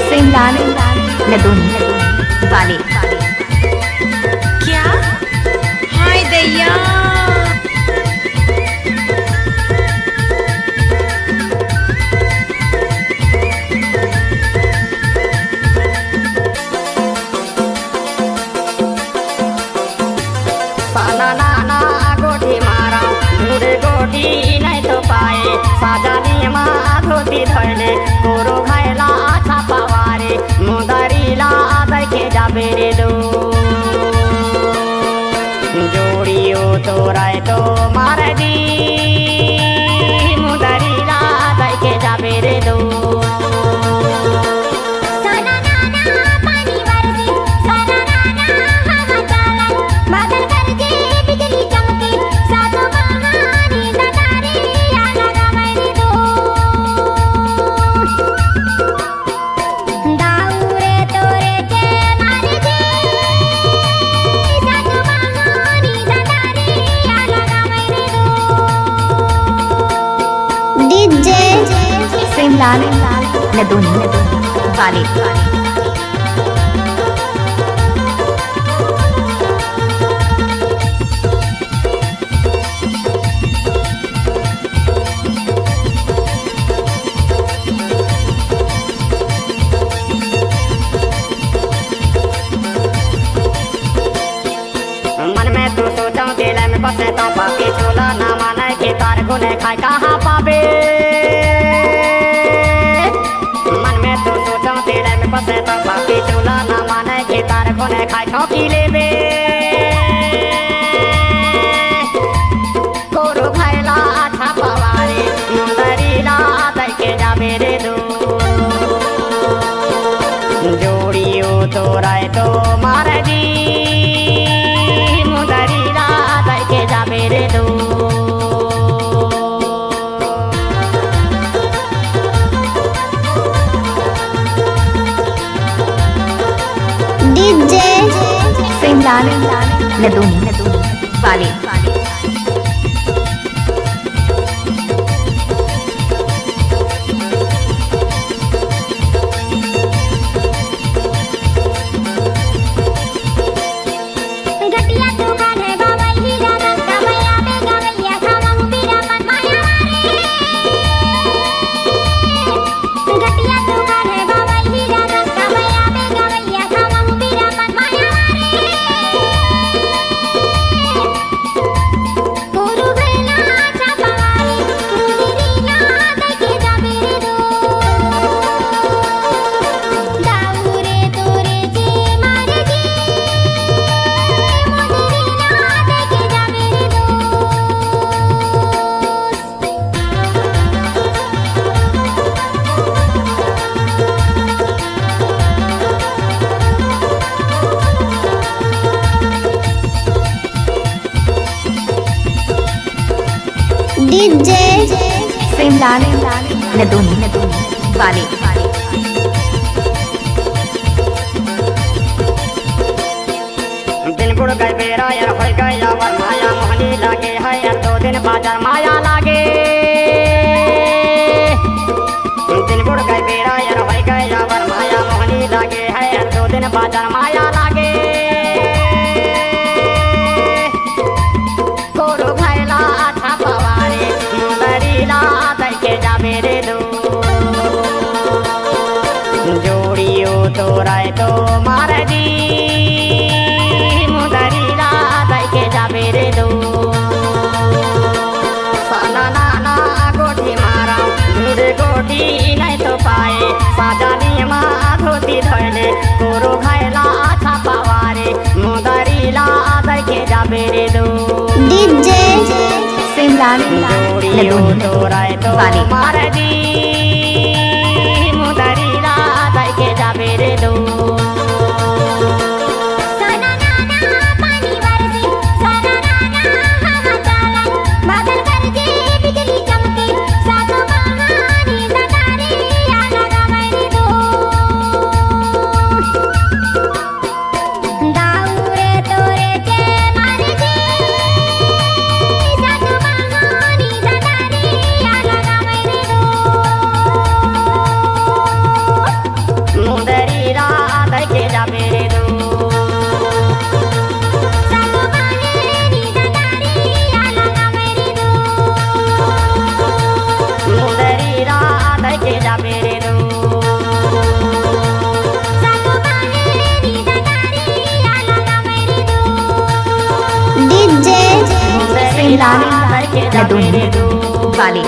सिमलान नदुन वाले। क्या? हाय दैया। गोटी मारा मुरे गोटी नहीं तो पाए साजानी धोती धैले कोरो घायला आछा पवारे मुदरीला देखे जाबे रे दो जोड़ियो तो राय तो मार दी मुदरीला देखे जाबे रे दो सिमलान नदुन वाले। मन में तू सोचा दिल में बसे तो बाकी चूल्हा ना माने के तार गुने खाए कहाँ पावे बसे तो बाकी चूल्हा ना माने के तार कोने खाए ठोकी लेबे कोरो घायला आछा पवारे मुंदरीला देखे जाबे रे दो जोड़ियो तो राय तो मार दी मुंदरीला देखे जाबे रे दो सिमलान नदुन वाले। सिमलान नदुन वाले। दिन बुढ़ गए बेरा यार हो गया वर माया मोहनी लागे है यार 2 दिन बाजार माया लागे दिन बुढ़ गए बेरा यार हो गया वर माया मोहनी लागे है यार 2 दिन बाजार माया लागे कोरो घायला आछा पवारे मुदरीला देखे जाबे रे दो जोड़ियो तो राय तो मार दी मुदरीला देखे जाबे रे दो साना गोटी मारा मुरे गोटी नहीं तो पाए साजानी धोती धैले कोरो घायला आछा पवारे मुदरीला देखे जाबे रे दो सिमलान नदुन वाले। मार दी मुदरीला देखे जाबे रे दो लीला करके जाबे रे दूर वाले